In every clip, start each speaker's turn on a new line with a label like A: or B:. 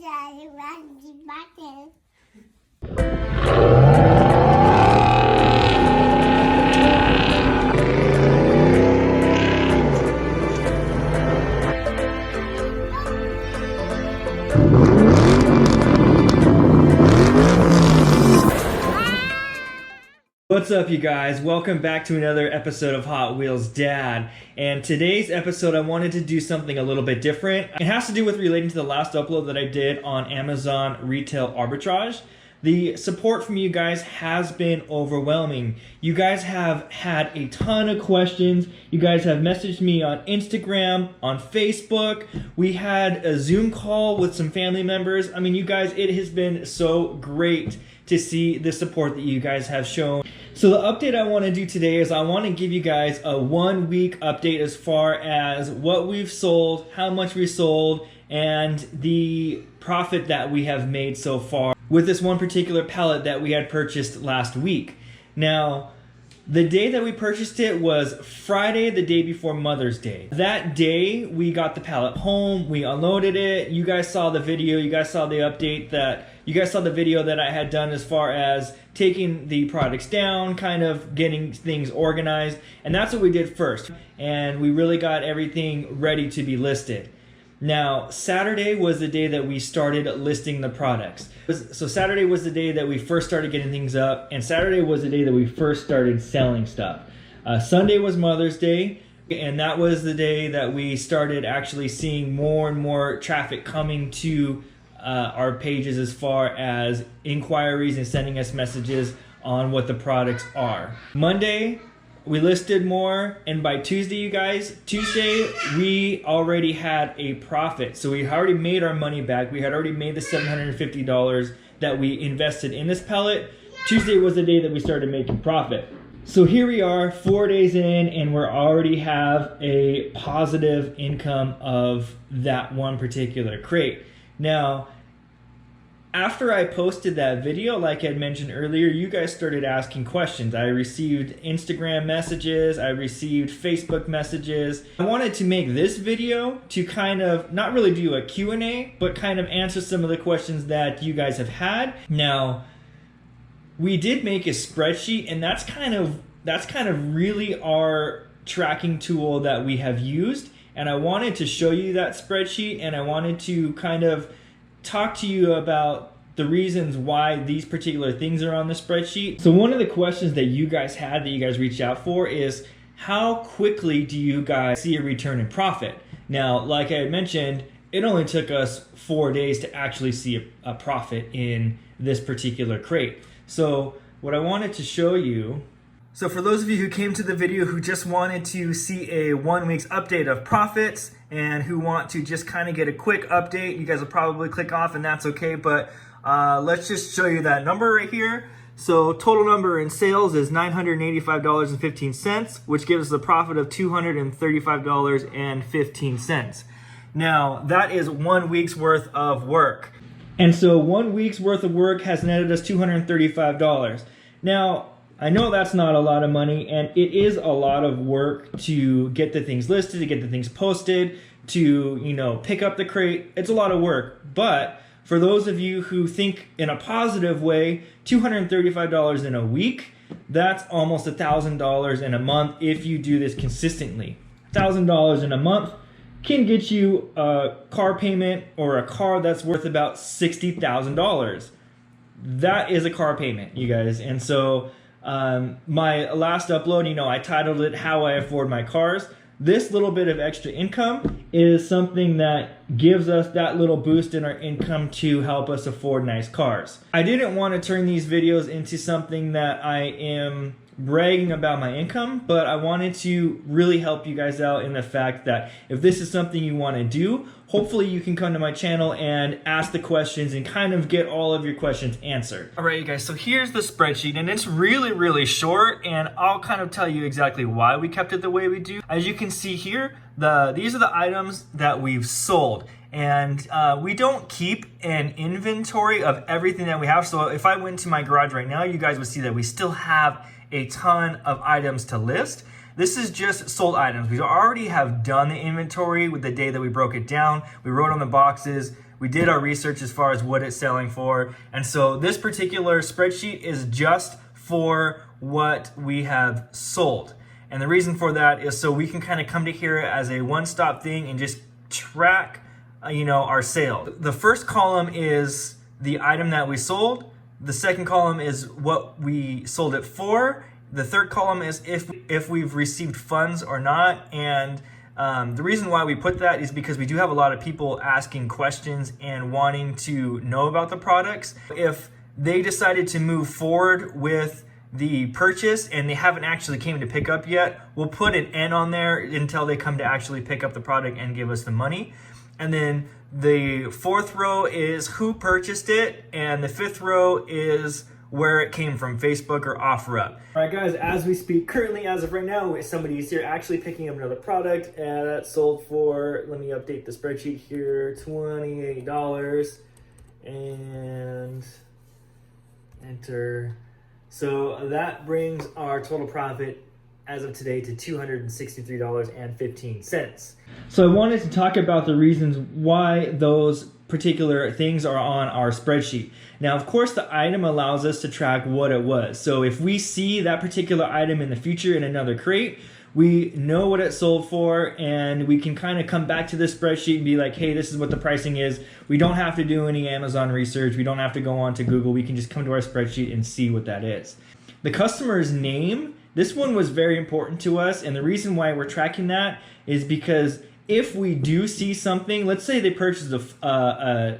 A: Daddy, Randy, Martin.
B: What's up, you guys? Welcome back to another episode of Hot Wheels Dad. And today's episode, I wanted to do something a little bit different. It has to do with relating to the last upload that I did on Amazon Retail Arbitrage. The support from you guys has been overwhelming. You guys have had a ton of questions. You guys have messaged me on Instagram, on Facebook. We had a Zoom call with some family members. I mean, you guys, it has been so great to see the support that you guys have shown. So the update I want to do today is I want to give you guys a 1 week update as far as what we've sold, how much we sold, and the profit that we have made so far with this one particular pallet that we had purchased last week. Now, the day that we purchased it was Friday, the day before Mother's Day. That day, we got the pallet home, we unloaded it. You guys saw the video, you guys saw the update you guys saw the video that I had done as far as taking the products down, kind of getting things organized. And that's what we did first. And we really got everything ready to be listed. Now, Saturday was the day that we started listing the products. So Saturday was the day that we first started getting things up, and Saturday was the day that we first started selling stuff. Sunday was Mother's Day, and that was the day that we started actually seeing more and more traffic coming to our pages as far as inquiries and sending us messages on what the products are. Monday, we listed more, and by Tuesday, you guys, we already had a profit. So we already made our money back. We had already made the $750 that we invested in this pellet. Tuesday was the day that we started making profit. So here we are 4 days in, and we already have a positive income of that one particular crate. Now, after I posted that video, like I had mentioned earlier, you guys started asking questions. I received Instagram messages, I received Facebook messages. I wanted to make this video to kind of not really do a Q&A, but kind of answer some of the questions that you guys have had. Now, we did make a spreadsheet, and that's kind of really our tracking tool that we have used. And I wanted to show you that spreadsheet, and I wanted to kind of talk to you about the reasons why these particular things are on the spreadsheet. So one of the questions that you guys had, that you guys reached out for, is how quickly do you guys see a return in profit? Now, like I had mentioned, it only took us 4 days to actually see a profit in this particular crate. So what I wanted to show you, so for those of you who came to the video who just wanted to see a 1 week's update of profits and who want to just kind of get a quick update, you guys will probably click off, and that's okay, but let's just show you that number right here. So total number in sales is $985.15, which gives us a profit of $235.15. Now, that is 1 week's worth of work. And so 1 week's worth of work has netted us $235. Now, I know that's not a lot of money, and it is a lot of work to get the things listed, to get the things posted, to, pick up the crate. It's a lot of work. But for those of you who think in a positive way, $235 in a week, that's almost $1,000 in a month if you do this consistently. $1,000 in a month can get you a car payment or a car that's worth about $60,000. That is a car payment, you guys. And so my last upload, I titled it How I Afford My Cars. This little bit of extra income is something that gives us that little boost in our income to help us afford nice cars. I didn't want to turn these videos into something that I am bragging about my income, but I wanted to really help you guys out in the fact that if this is something you want to do, hopefully you can come to my channel and ask the questions and kind of get all of your questions answered. All right, you guys, so here's the spreadsheet, and it's really, really short, and I'll kind of tell you exactly why we kept it the way we do. As you can see here, these are the items that we've sold. And we don't keep an inventory of everything that we have. So if I went to my garage right now, you guys would see that we still have a ton of items to list. This is just sold items. We already have done the inventory with the day that we broke it down. We wrote on the boxes. We did our research as far as what it's selling for. And so this particular spreadsheet is just for what we have sold. And the reason for that is so we can kind of come to here as a one-stop thing and just track, our sale. The first column is the item that we sold. The second column is what we sold it for. The third column is if we've received funds or not. And the reason why we put that is because we do have a lot of people asking questions and wanting to know about the products. If they decided to move forward with the purchase and they haven't actually came to pick up yet, we'll put an N on there until they come to actually pick up the product and give us the money. And then the fourth row is who purchased it, and the fifth row is where it came from, Facebook or OfferUp. All right, guys, as we speak, currently, as of right now, somebody is here actually picking up another product that sold for, let me update the spreadsheet here, $28, and enter. So that brings our total profit as of today to $263.15. So I wanted to talk about the reasons why those particular things are on our spreadsheet. Now, of course, the item allows us to track what it was. So if we see that particular item in the future in another crate, we know what it sold for, and we can kind of come back to this spreadsheet and be like, hey, this is what the pricing is. We don't have to do any Amazon research. We don't have to go on to Google. We can just come to our spreadsheet and see what that is. The customer's name, this one was very important to us, and the reason why we're tracking that is because if we do see something, let's say they purchased a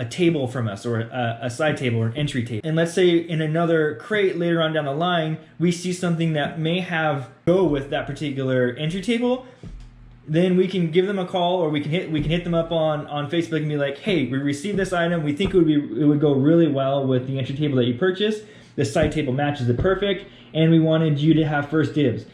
B: table from us, or a side table or an entry table, and let's say in another crate later on down the line we see something that may go with that particular entry table, then we can give them a call, or we can hit them up on Facebook and be like, hey, we received this item, we think it would go really well with the entry table that you purchased. The side table matches it perfect, and we wanted you to have first dibs.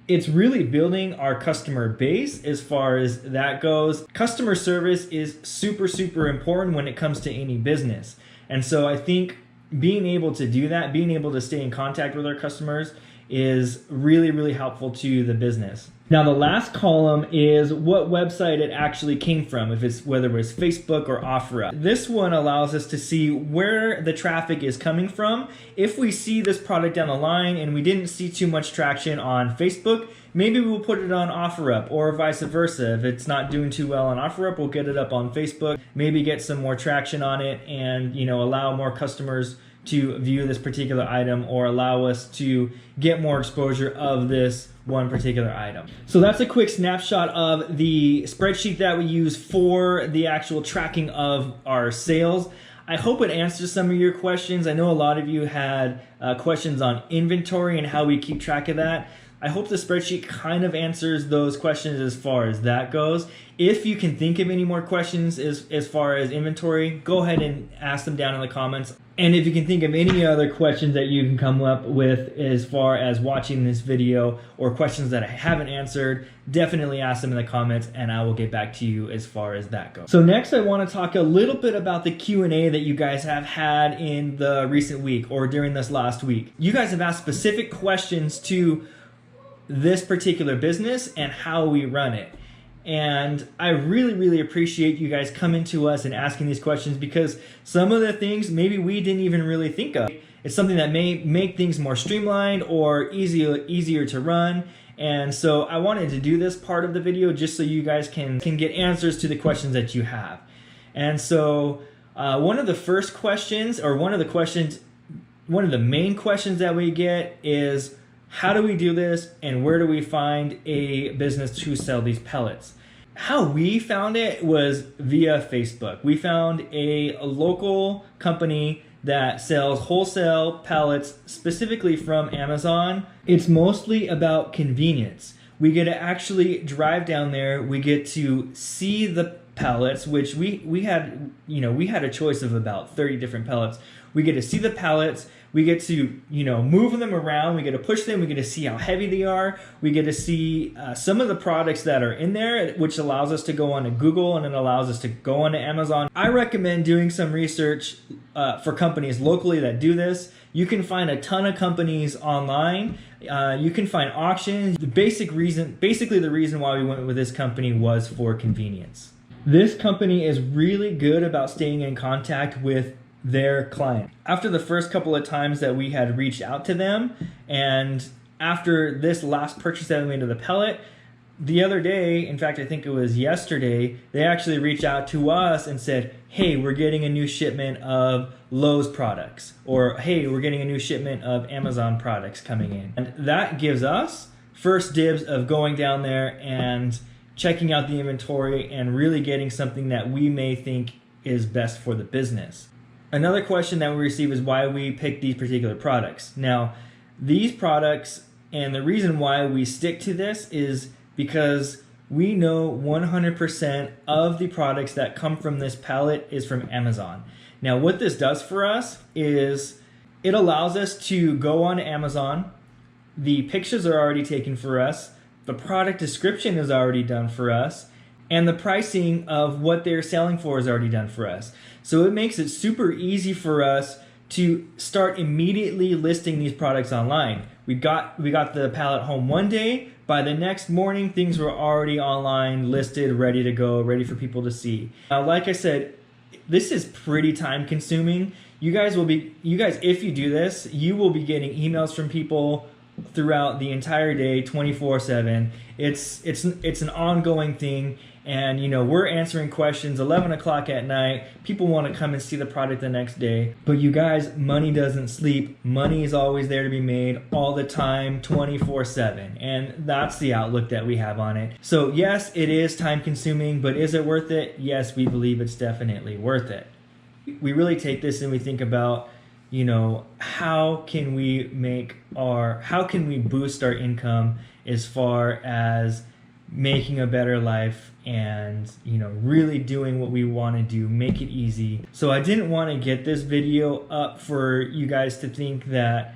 B: It's really building our customer base as far as that goes. Customer service is super, super important when it comes to any business. And so I think being able to do that, being able to stay in contact with our customers is really, really helpful to the business. Now, the last column is what website it actually came from, whether it was Facebook or OfferUp. This one allows us to see where the traffic is coming from. If we see this product down the line and we didn't see too much traction on Facebook, maybe we'll put it on OfferUp, or vice versa. If it's not doing too well on OfferUp, we'll get it up on Facebook, maybe get some more traction on it, and allow more customers to view this particular item, or allow us to get more exposure of this one particular item. So that's a quick snapshot of the spreadsheet that we use for the actual tracking of our sales. I hope it answers some of your questions. I know a lot of you had questions on inventory and how we keep track of that. I hope the spreadsheet kind of answers those questions as far as that goes. If you can think of any more questions as far as inventory, go ahead and ask them down in the comments. And if you can think of any other questions that you can come up with as far as watching this video, or questions that I haven't answered, definitely ask them in the comments and I will get back to you as far as that goes. So next I want to talk a little bit about the Q&A that you guys have had in the recent week, or during this last week. You guys have asked specific questions to this particular business and how we run it. And I really, really appreciate you guys coming to us and asking these questions, because some of the things maybe we didn't even really think of. It's something that may make things more streamlined or easier to run. And so I wanted to do this part of the video just so you guys can get answers to the questions that you have. And so one of the first questions, or one of the main questions that we get is, how do we do this, and where do we find a business to sell these pellets? How we found it was via Facebook. We found a local company that sells wholesale pellets specifically from Amazon. It's mostly about convenience. We get to actually drive down there. We get to see the pellets, which we had a choice of about 30 different pellets. We get to see the pellets. We get to, move them around. We get to push them. We get to see how heavy they are. We get to see some of the products that are in there, which allows us to go on to Google, and it allows us to go on to Amazon. I recommend doing some research for companies locally that do this, You can find a ton of companies online. You can find auctions. Basically the reason why we went with this company was for convenience. This company is really good about staying in contact with their client. After the first couple of times that we had reached out to them, and after this last purchase that we made of the pellet, the other day, in fact, I think it was yesterday, they actually reached out to us and said, hey, we're getting a new shipment of Lowe's products, or hey, we're getting a new shipment of Amazon products coming in. And that gives us first dibs of going down there and checking out the inventory and really getting something that we may think is best for the business. Another question that we receive is why we pick these particular products. Now, these products, and the reason why we stick to this is because we know 100% of the products that come from this pallet is from Amazon. Now, what this does for us is it allows us to go on Amazon. The pictures are already taken for us. The product description is already done for us. And the pricing of what they're selling for is already done for us. So it makes it super easy for us to start immediately listing these products online. We got the pallet home one day. By the next morning, things were already online, listed, ready to go, ready for people to see. Now, like I said, this is pretty time consuming. You guys, if you do this, you will be getting emails from people throughout the entire day, 24/7. It's an ongoing thing. And we're answering questions 11 o'clock at night. People want to come and see the product the next day. But you guys, money doesn't sleep. Money is always there to be made all the time, 24/7. And that's the outlook that we have on it. So yes, it is time consuming, but is it worth it? Yes, we believe it's definitely worth it. We really take this and we think about, how can we boost our income as far as making a better life and really doing what we want to do, make it easy. So I didn't want to get this video up for you guys to think that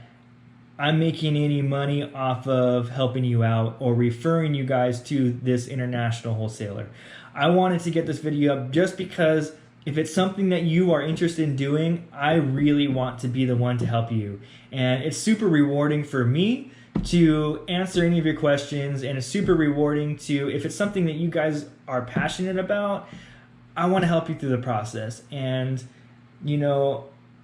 B: I'm making any money off of helping you out or referring you guys to this international wholesaler. I wanted to get this video up just because if it's something that you are interested in doing, I really want to be the one to help you. And it's super rewarding for me to answer any of your questions, and it's super rewarding to, if it's something that you guys are passionate about, I want to help you through the process. And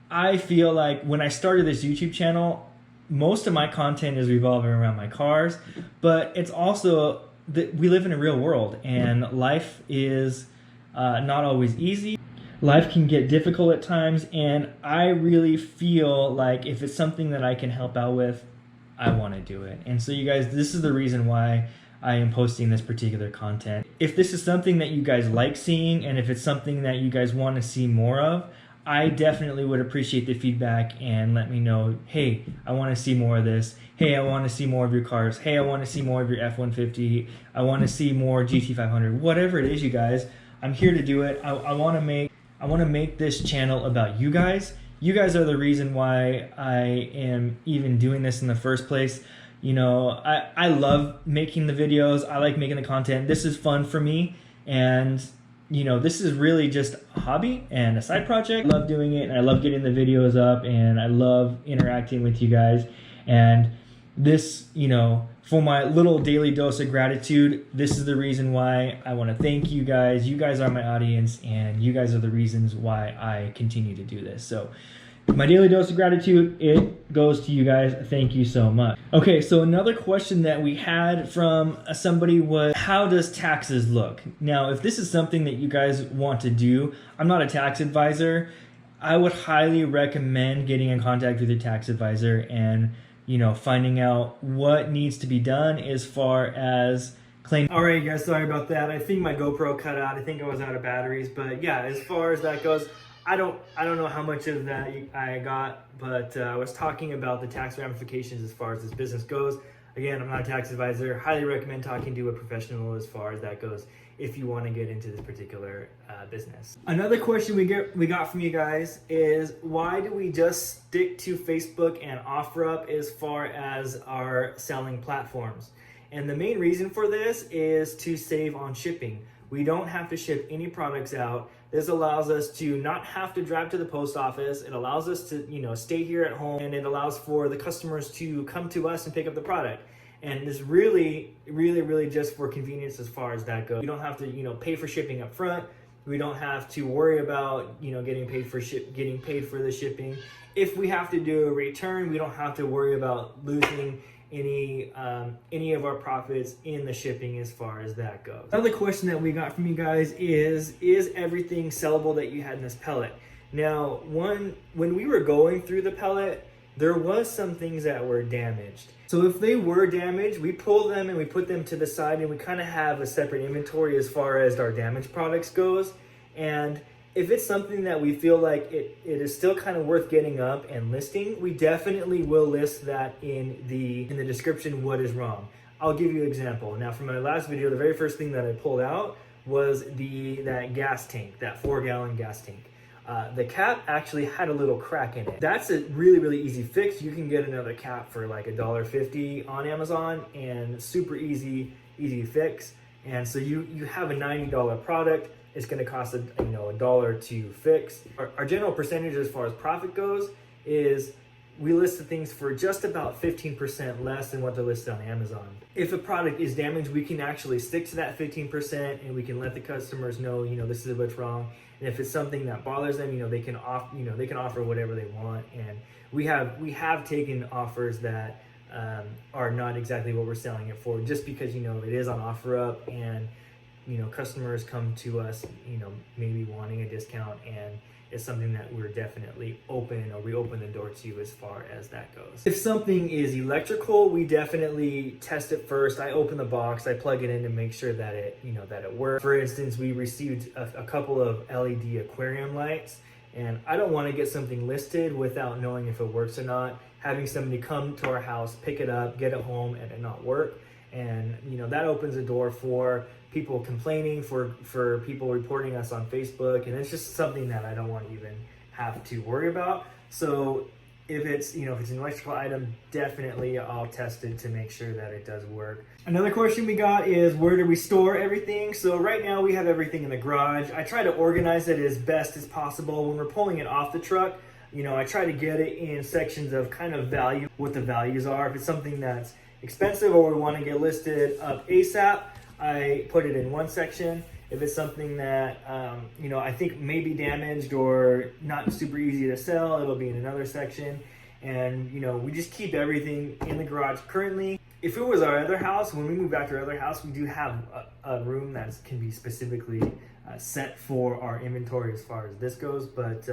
B: I feel like when I started this YouTube channel, most of my content is revolving around my cars, but it's also that we live in a real world and life is not always easy. Life can get difficult at times, and I really feel like if it's something that I can help out with, I want to do it. And so you guys, this is the reason why I am posting this particular content. If this is something that you guys like seeing, and if it's something that you guys want to see more of, I definitely would appreciate the feedback and let me know, hey, I want to see more of this. Hey, I want to see more of your cars. Hey, I want to see more of your F-150. I want to see more GT500. Whatever it is, you guys, I'm here to do it. I want to make this channel about you guys. You guys are the reason why I am even doing this in the first place. I love making the videos. I like making the content. This is fun for me. And, this is really just a hobby and a side project. I love doing it, and I love getting the videos up, and I love interacting with you guys. And this, for my little daily dose of gratitude, this is the reason why I want to thank you guys. You guys are my audience, and you guys are the reasons why I continue to do this. So my daily dose of gratitude, it goes to you guys. Thank you so much. Okay, so another question that we had from somebody was, how does taxes look? Now, if this is something that you guys want to do, I'm not a tax advisor. I would highly recommend getting in contact with your tax advisor and finding out what needs to be done as far as claim. All right, guys, sorry about that. I think my GoPro cut out. I think I was out of batteries, but yeah, as far as that goes, I don't know how much of that I got, but I was talking about the tax ramifications as far as this business goes. Again, I'm not a tax advisor. Highly recommend talking to a professional as far as that goes if you want to get into this particular business. Another question we got from you guys is, why do we just stick to Facebook and OfferUp as far as our selling platforms? And the main reason for this is to save on shipping. We don't have to ship any products out. This allows us to not have to drive to the post office. It allows us to, stay here at home, and it allows for the customers to come to us and pick up the product. And it's really, really, really just for convenience as far as that goes. You don't have to, pay for shipping up front. We don't have to worry about, getting paid for the shipping. If we have to do a return, we don't have to worry about losing any of our profits in the shipping as far as that goes. Another question that we got from you guys is everything sellable that you had in this pellet? Now, when we were going through the pellet, there was some things that were damaged. So if they were damaged, we pull them and we put them to the side, and we kind of have a separate inventory as far as our damaged products goes. And if it's something that we feel like it is still kind of worth getting up and listing, we definitely will list that in the description what is wrong. I'll give you an example. Now, from my last video, the very first thing that I pulled out was that gas tank, that 4-gallon gas tank. The cap actually had a little crack in it. That's a really, really easy fix. You can get another cap for like $1.50 on Amazon, and super easy fix. And so you have a $90 product. It's going to cost $1 to fix. Our general percentage as far as profit goes is we list the things for just about 15% less than what they're listed on Amazon. If a product is damaged, we can actually stick to that 15%, and we can let the customers know, this is what's wrong. And if it's something that bothers them, they can offer whatever they want. And we have taken offers that are not exactly what we're selling it for, just because it is on OfferUp, and customers come to us, maybe wanting a discount, and it's something that we're definitely we open the door to as far as that goes. If something is electrical, we definitely test it first. I open the box, I plug it in to make sure that it works. For instance, we received a couple of LED aquarium lights, and I don't want to get something listed without knowing if it works or not. Having somebody come to our house, pick it up, get it home, and it not work. And that opens the door for people complaining, for people reporting us on Facebook, and it's just something that I don't want to even have to worry about. So if it's an electrical item, definitely I'll test it to make sure that it does work. Another question we got is, where do we store everything? So right now we have everything in the garage. I try to organize it as best as possible. When we're pulling it off the truck, I try to get it in sections of kind of value, what the values are. If it's something that's expensive or we want to get listed up ASAP, I put it in one section. If it's something that I think may be damaged or not super easy to sell, it'll be in another section. And we just keep everything in the garage currently. If it was our other house, when we move back to our other house, we do have a room that can be specifically set for our inventory as far as this goes. But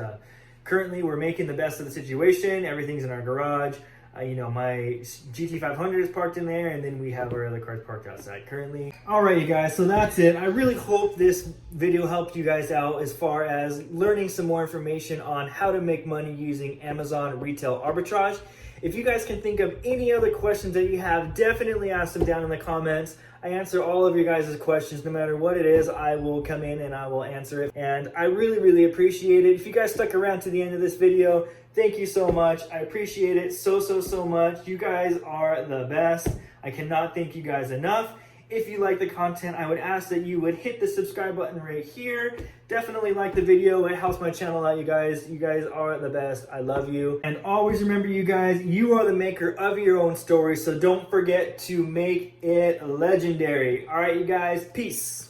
B: currently we're making the best of the situation. Everything's in our garage. My GT500 is parked in there, and then we have our other cars parked outside currently. All right, you guys, so that's it. I really hope this video helped you guys out as far as learning some more information on how to make money using Amazon retail arbitrage. If you guys can think of any other questions that you have, definitely ask them down in the comments. I answer all of your guys' questions. No matter what it is, I will come in and I will answer it. And I really, really appreciate it. If you guys stuck around to the end of this video, thank you so much. I appreciate it so much. You guys are the best. I cannot thank you guys enough. If you like the content, I would ask that you would hit the subscribe button right here. Definitely like the video. It helps my channel out, you guys. You guys are the best. I love you. And always remember, you guys, you are the maker of your own story. So don't forget to make it legendary. All right, you guys. Peace.